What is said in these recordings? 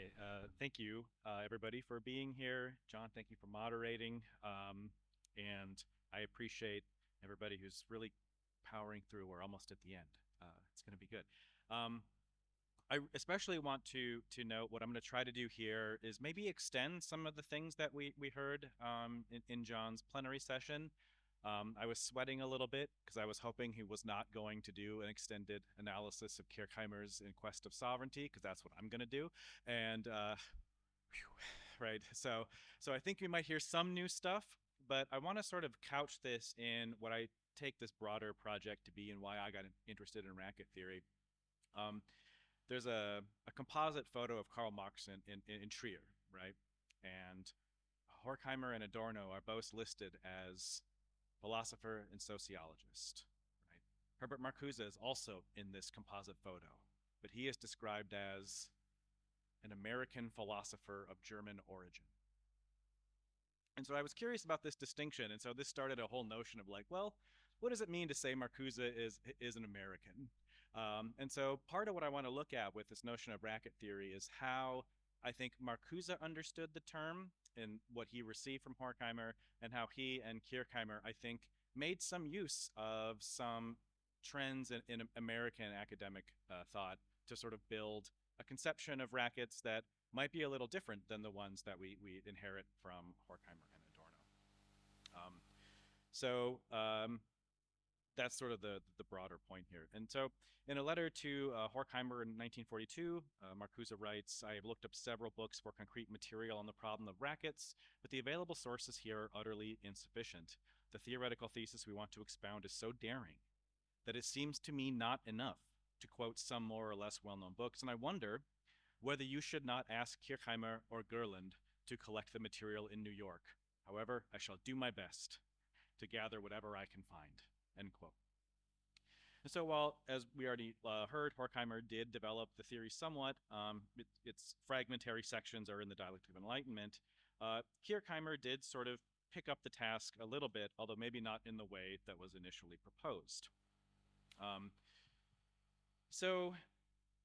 Hi, thank you, everybody, for being here. John, thank you for moderating. And I appreciate everybody who's really powering through. We're almost at the end. It's going to be good. Um, I especially want to note what I'm going to try to do here is maybe extend some of the things that we heard in John's plenary session. I was sweating a little bit because I was hoping he was not going to do an extended analysis of Kirchheimer's In Quest of Sovereignty, because that's what I'm going to do. And whew, right, so I think we might hear some new stuff, but I want to sort of couch this in what I take this broader project to be and why I got interested in racket theory. Um, there's a composite photo of Karl Marx in Trier, right? And Horkheimer and Adorno are both listed as philosopher and sociologist, right? Herbert Marcuse is also in this composite photo, but he is described as an American philosopher of German origin. And so I was curious about this distinction, and so this started a whole notion of like, well, what does it mean to say Marcuse is an American? And so part of what I want to look at with this notion of racket theory is how I think Marcuse understood the term and what he received from Horkheimer, and how he and Kirchheimer, I think, made some use of some trends in American academic thought to sort of build a conception of rackets that might be a little different than the ones that we inherit from Horkheimer and Adorno. Um, so that's sort of the broader point here. And so, in a letter to Horkheimer in 1942, Marcuse writes, "I have looked up several books for concrete material on the problem of rackets, but the available sources here are utterly insufficient. The theoretical thesis we want to expound is so daring that it seems to me not enough to quote some more or less well-known books, and I wonder whether you should not ask Kirchheimer or Gerland to collect the material in New York. However, I shall do my best to gather whatever I can find." End quote. And so, while, as we already heard, Horkheimer did develop the theory somewhat, its fragmentary sections are in the Dialectic of Enlightenment. Kirchheimer did sort of pick up the task a little bit, although maybe not in the way that was initially proposed. Um, so,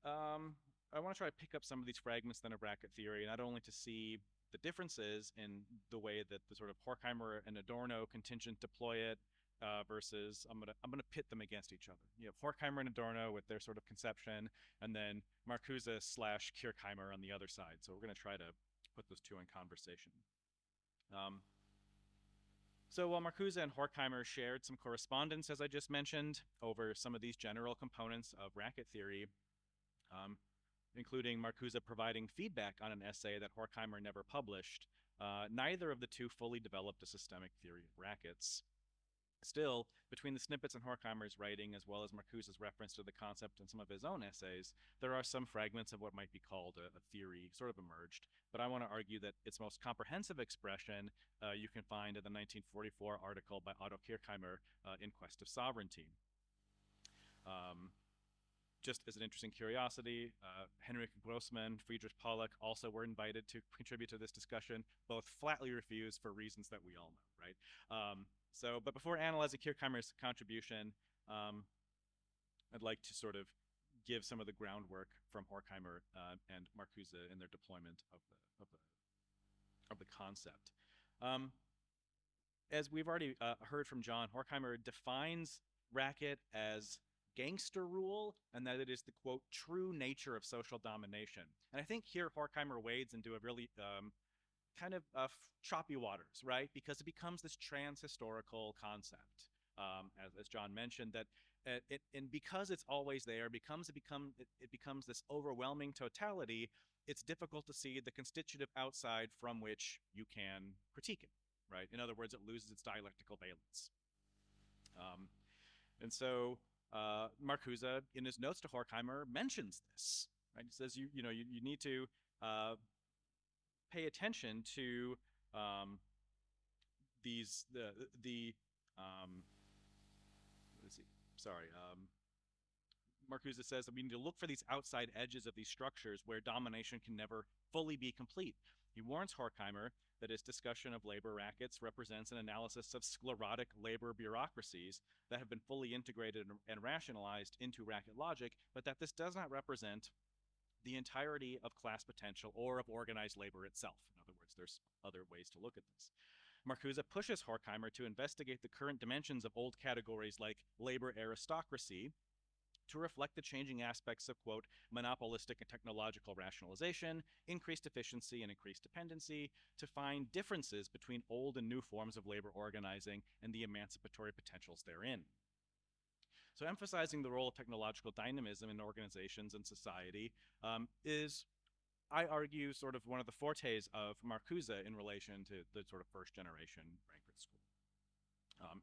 um, I want to try to pick up some of these fragments then of racket theory, not only to see the differences in the way that the sort of Horkheimer and Adorno contingent deploy it, versus I'm gonna pit them against each other. You have Horkheimer and Adorno with their sort of conception, and then Marcuse slash Kirchheimer on the other side. So we're gonna try to put those two in conversation. Um, so while Marcuse and Horkheimer shared some correspondence, as I just mentioned, over some of these general components of racket theory, um, including Marcuse providing feedback on an essay that Horkheimer never published, neither of the two fully developed a systemic theory of rackets. Still, between the snippets in Horkheimer's writing as well as Marcuse's reference to the concept in some of his own essays, there are some fragments of what might be called a theory sort of emerged. But I want to argue that its most comprehensive expression you can find in the 1944 article by Otto Kirchheimer, In Quest of Sovereignty. Um, just as an interesting curiosity, Henrik Grossman, Friedrich Pollock also were invited to contribute to this discussion, both flatly refused for reasons that we all know, right? But before analyzing Kirchheimer's contribution, I'd like to sort of give some of the groundwork from Horkheimer and Marcuse in their deployment of the concept. As we've already heard from John, Horkheimer defines racket as gangster rule, and that it is the quote true nature of social domination. And I think here Horkheimer wades into a really kind of choppy waters, right? Because it becomes this trans-historical concept, as John mentioned, that and because it's always there, it becomes this overwhelming totality. It's difficult to see the constitutive outside from which you can critique it, right? In other words, it loses its dialectical valence. Um, and so Marcuse, in his notes to Horkheimer, mentions this. Right? He says you need to pay attention to the let's see, sorry. Marcuse says that we need to look for these outside edges of these structures where domination can never fully be complete. He warns Horkheimer that his discussion of labor rackets represents an analysis of sclerotic labor bureaucracies that have been fully integrated and rationalized into racket logic, but that this does not represent the entirety of class potential or of organized labor itself. In other words, there's other ways to look at this. Marcuse pushes Horkheimer to investigate the current dimensions of old categories like labor aristocracy to reflect the changing aspects of, quote, monopolistic and technological rationalization, increased efficiency, and increased dependency, to find differences between old and new forms of labor organizing and the emancipatory potentials therein. So, emphasizing the role of technological dynamism in organizations and society is, I argue, sort of one of the fortes of Marcuse in relation to the sort of first generation Frankfurt School.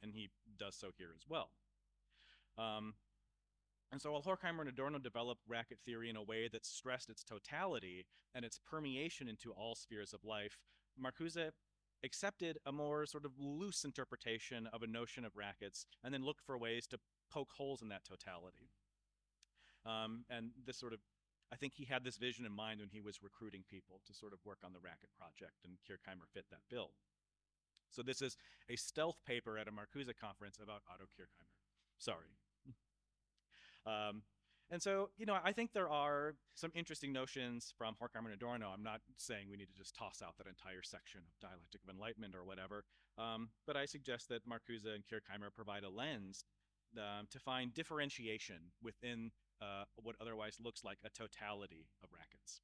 And he does so here as well. And so while Horkheimer and Adorno developed racket theory in a way that stressed its totality and its permeation into all spheres of life, Marcuse accepted a more sort of loose interpretation of a notion of rackets and then looked for ways to poke holes in that totality. And this sort of, I think he had this vision in mind when he was recruiting people to sort of work on the racket project, and Kirchheimer fit that bill. So this is a stealth paper at a Marcuse conference about Otto Kirchheimer. Sorry. And so, you know, I think there are some interesting notions from Horkheimer and Adorno. I'm not saying we need to just toss out that entire section of dialectic of enlightenment or whatever, but I suggest that Marcuse and Kirchheimer provide a lens to find differentiation within what otherwise looks like a totality of rackets.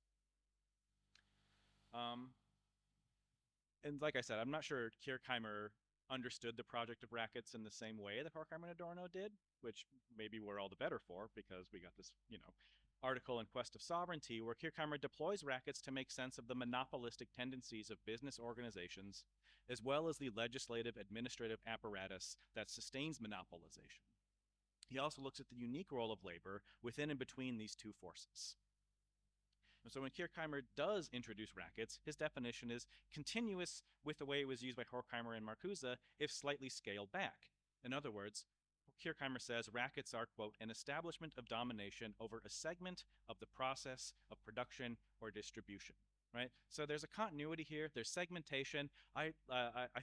And like I said, I'm not sure Kirchheimer understood the project of rackets in the same way that Horkheimer and Adorno did, which maybe we're all the better for because we got this, you know, article in Quest of Sovereignty where Kirchheimer deploys rackets to make sense of the monopolistic tendencies of business organizations, as well as the legislative administrative apparatus that sustains monopolization. He also looks at the unique role of labor within and between these two forces. And so when Kirchheimer does introduce rackets, his definition is continuous with the way it was used by Horkheimer and Marcuse, if slightly scaled back. In other words, Kirchheimer says rackets are, quote, an establishment of domination over a segment of the process of production or distribution, right? So there's a continuity here. There's segmentation. I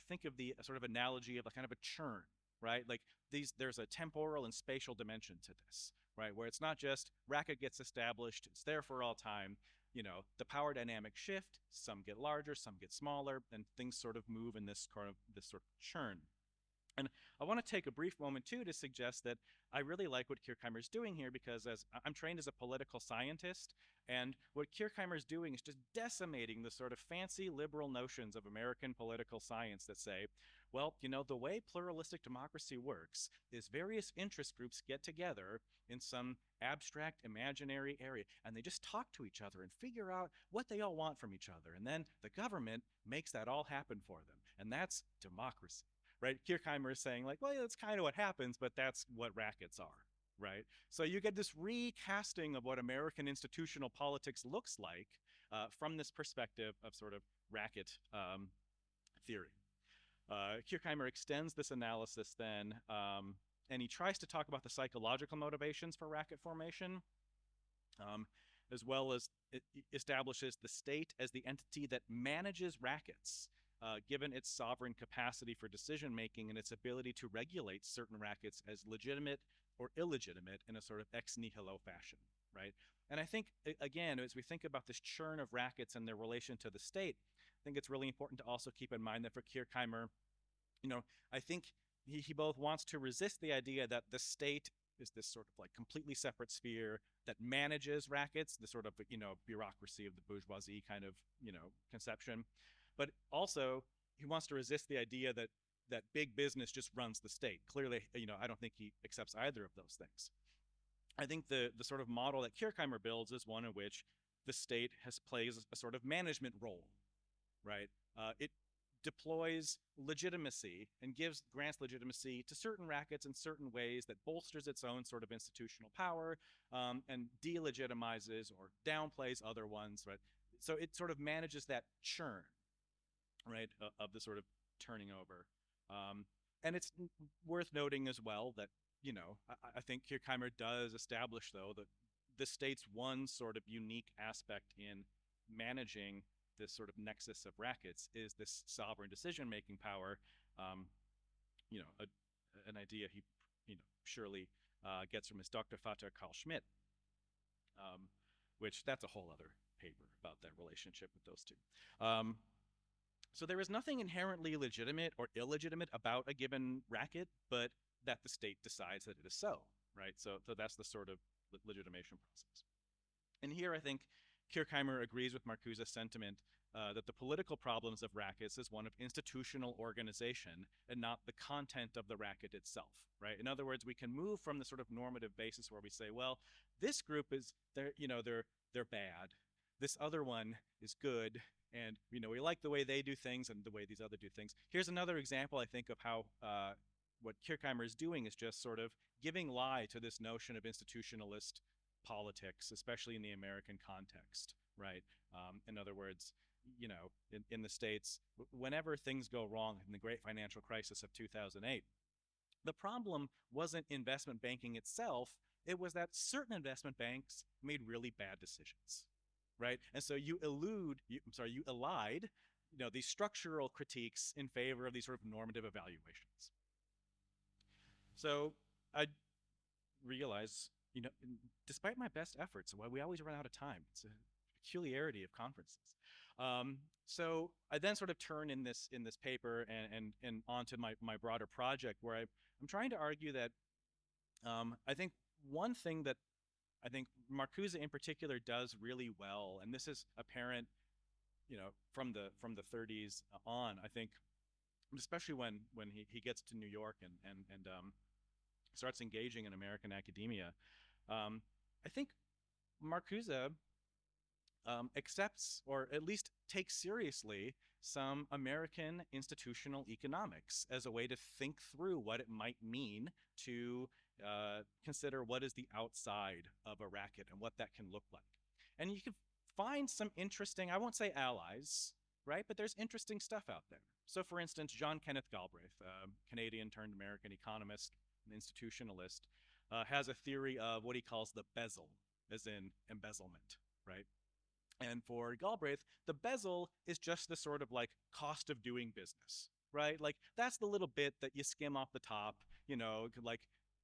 think of the sort of analogy of a kind of a churn, right? Like there's a temporal and spatial dimension to this, right? Where it's not just racket gets established, it's there for all time. You know, the power dynamics shift, some get larger, some get smaller, and things sort of move in this sort of churn. And I want to take a brief moment too to suggest that I really like what Kirchheimer's doing here because as I'm trained as a political scientist, and what Kirchheimer's doing is just decimating the sort of fancy liberal notions of American political science that say, well, you know, the way pluralistic democracy works is various interest groups get together in some abstract imaginary area and they just talk to each other and figure out what they all want from each other. And then the government makes that all happen for them. And that's democracy. Right? Kirchheimer is saying like, well, yeah, that's kind of what happens, but that's what rackets are, right? So you get this recasting of what American institutional politics looks like from this perspective of sort of racket theory. Kirchheimer extends this analysis then, and he tries to talk about the psychological motivations for racket formation, as well as it establishes the state as the entity that manages rackets, given its sovereign capacity for decision making and its ability to regulate certain rackets as legitimate or illegitimate in a sort of ex nihilo fashion, right? And I think, again, as we think about this churn of rackets and their relation to the state, I think it's really important to also keep in mind that for Kirchheimer, you know, I think he both wants to resist the idea that the state is this sort of like completely separate sphere that manages rackets, the sort of, you know, bureaucracy of the bourgeoisie kind of, you know, conception. But also, he wants to resist the idea that big business just runs the state. Clearly, you know, I don't think he accepts either of those things. I think the sort of model that Kirchheimer builds is one in which the state plays a sort of management role, right? It deploys legitimacy and grants legitimacy to certain rackets in certain ways that bolsters its own sort of institutional power and delegitimizes or downplays other ones, right? So it sort of manages that churn, right, of the sort of turning over. And it's worth noting as well that, you know, I think Kirchheimer does establish, though, that the state's one sort of unique aspect in managing this sort of nexus of rackets is this sovereign decision-making power. You know, an idea he, you know, surely gets from his Dr. Vater Carl Schmitt. which that's a whole other paper about that relationship with those two. So there is nothing inherently legitimate or illegitimate about a given racket, but that the state decides that it is so, right? So that's the sort of legitimation process. And here I think Kirchheimer agrees with Marcuse's sentiment that the political problems of rackets is one of institutional organization and not the content of the racket itself, right? In other words, we can move from the sort of normative basis where we say, well, this group is they're bad, this other one is good, and we like the way they do things and the way these other do things. Here's another example, I think, of how what Kirchheimer is doing is just sort of giving lie to this notion of institutionalist politics, especially in the American context, right? In other words, in the States, whenever things go wrong in the great financial crisis of 2008, the problem wasn't investment banking itself. It was that certain investment banks made really bad decisions, right? And so you elide, these structural critiques in favor of these sort of normative evaluations. So I realize, despite my best efforts, we always run out of time. It's a peculiarity of conferences. So I then sort of turn in this paper and onto my broader project, where I'm trying to argue that I think one thing that I think Marcuse in particular does really well, and this is apparent, from the 30s on. I think, especially when he gets to New York and starts engaging in American academia, I think Marcuse accepts, or at least takes seriously, some American institutional economics as a way to think through what it might mean to consider what is the outside of a racket and what that can look like. And you can find some interesting, I won't say allies, right? But there's interesting stuff out there. So for instance, John Kenneth Galbraith, Canadian turned American economist, an institutionalist, has a theory of what he calls the bezel, as in embezzlement, right? And for Galbraith, the bezel is just the sort of like cost of doing business, right? Like that's the little bit that you skim off the top, like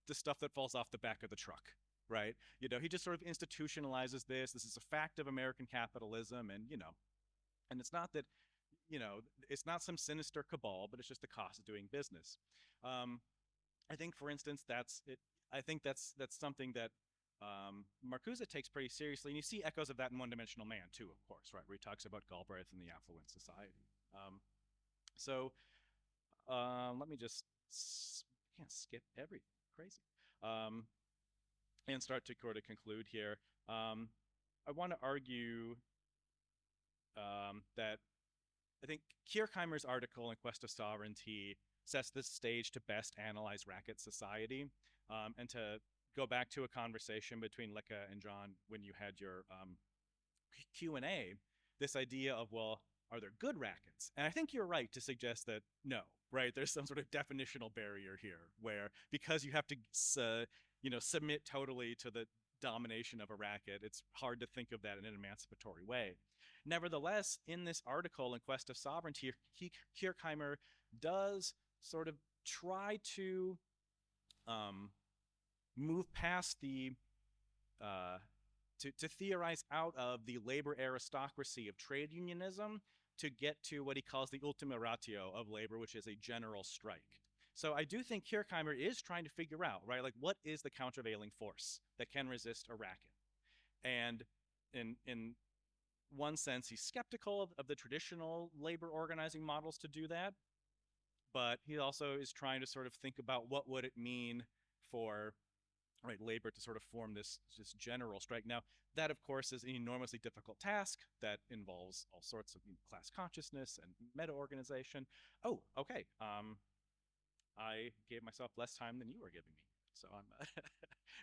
the stuff that falls off the back of the truck, right? He just sort of institutionalizes this. This is a fact of American capitalism, and it's not that, it's not some sinister cabal, but it's just the cost of doing business. I think, for instance, that's it. I think that's something that Marcuse takes pretty seriously, and you see echoes of that in One Dimensional Man too, of course, right, where he talks about Galbraith and the affluent society. So let me just can't skip everything, crazy, and start to sort of conclude here. I want to argue that I think Kirchheimer's article in Quest of Sovereignty sets the stage to best analyze racket society, and to go back to a conversation between Licca and John when you had your Q&A, this idea of, well, are there good rackets? And I think you're right to suggest that no, right? There's some sort of definitional barrier here where, because you have to, submit totally to the domination of a racket, it's hard to think of that in an emancipatory way. Nevertheless, in this article in Quest of Sovereignty, Kirchheimer does sort of try to move past the to theorize out of the labor aristocracy of trade unionism to get to what he calls the ultima ratio of labor, which is a general strike. So I do think Kirchheimer is trying to figure out, right, like what is the countervailing force that can resist a racket? And in one sense, he's skeptical of the traditional labor organizing models to do that, but he also is trying to sort of think about what would it mean for labor to sort of form this general strike. Now, that of course is an enormously difficult task that involves all sorts of class consciousness and meta-organization. Oh, okay. I gave myself less time than you were giving me, so I'm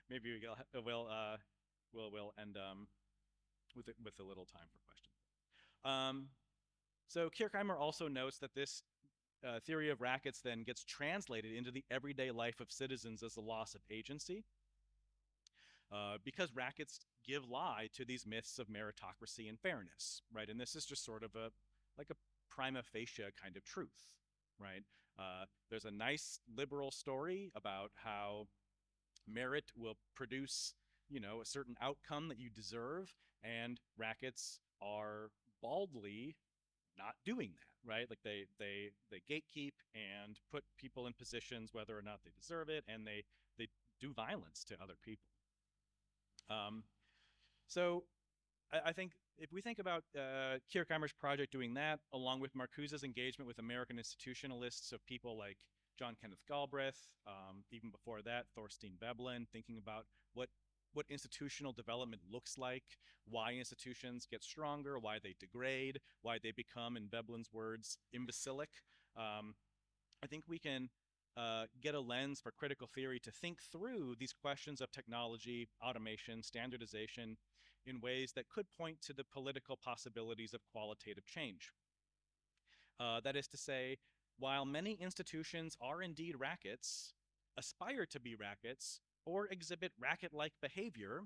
maybe we'll end with a little time for questions. So Kirchheimer also notes that this theory of rackets then gets translated into the everyday life of citizens as a loss of agency, because rackets give lie to these myths of meritocracy and fairness, right? And this is just sort of a prima facie kind of truth, right? There's a nice liberal story about how merit will produce, a certain outcome that you deserve, and rackets are baldly not doing that, right? Like they gatekeep and put people in positions whether or not they deserve it, and they do violence to other people. Um, so I think if we think about Kierkegaard's project doing that, along with Marcuse's engagement with American institutionalists of people like John Kenneth Galbraith, even before that, Thorstein Veblen, thinking about what institutional development looks like, why institutions get stronger, why they degrade, why they become, in Veblen's words, imbecilic. I think we can get a lens for critical theory to think through these questions of technology, automation, standardization in ways that could point to the political possibilities of qualitative change. That is to say, while many institutions are indeed rackets, aspire to be rackets, or exhibit racket-like behavior,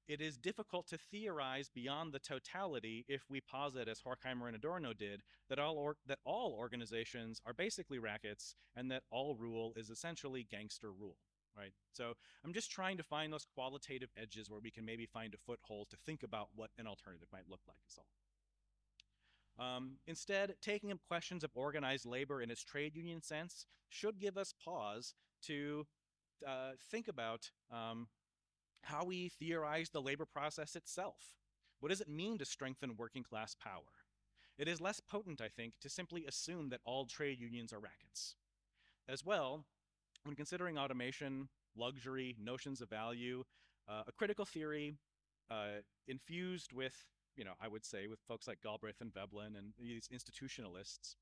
it is difficult to theorize beyond the totality if we posit, as Horkheimer and Adorno did, that all organizations are basically rackets and that all rule is essentially gangster rule, right? So I'm just trying to find those qualitative edges where we can maybe find a foothold to think about what an alternative might look like is all. Instead, taking up questions of organized labor in its trade union sense should give us pause to think about how we theorize the labor process itself. What does it mean to strengthen working class power? It is less potent, I think, to simply assume that all trade unions are rackets. As well, when considering automation, luxury, notions of value, a critical theory infused with, I would say, with folks like Galbraith and Veblen and these institutionalists,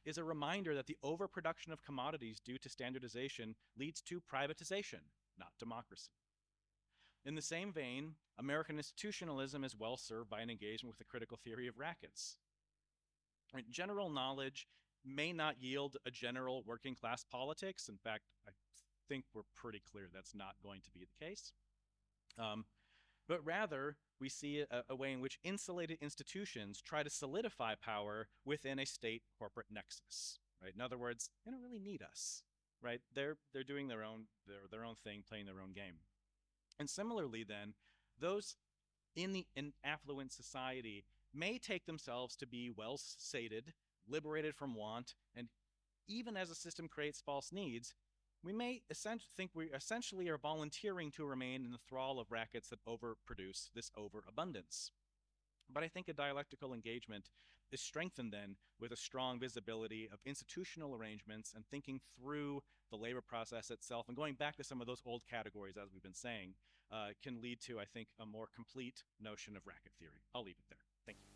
is a reminder that the overproduction of commodities due to standardization leads to privatization, not democracy. In the same vein, American institutionalism is well served by an engagement with the critical theory of rackets. General knowledge may not yield a general working class politics. In fact, I think we're pretty clear that's not going to be the case. But rather, we see a way in which insulated institutions try to solidify power within a state-corporate nexus, right? In other words, they don't really need us, right? They're doing their own thing, playing their own game. And similarly, then, those in the affluent society may take themselves to be well sated, liberated from want, and even as a system creates false needs, we may think we essentially are volunteering to remain in the thrall of rackets that overproduce this overabundance. But I think a dialectical engagement is strengthened then with a strong visibility of institutional arrangements and thinking through the labor process itself and going back to some of those old categories, as we've been saying, can lead to, I think, a more complete notion of racket theory. I'll leave it there. Thank you.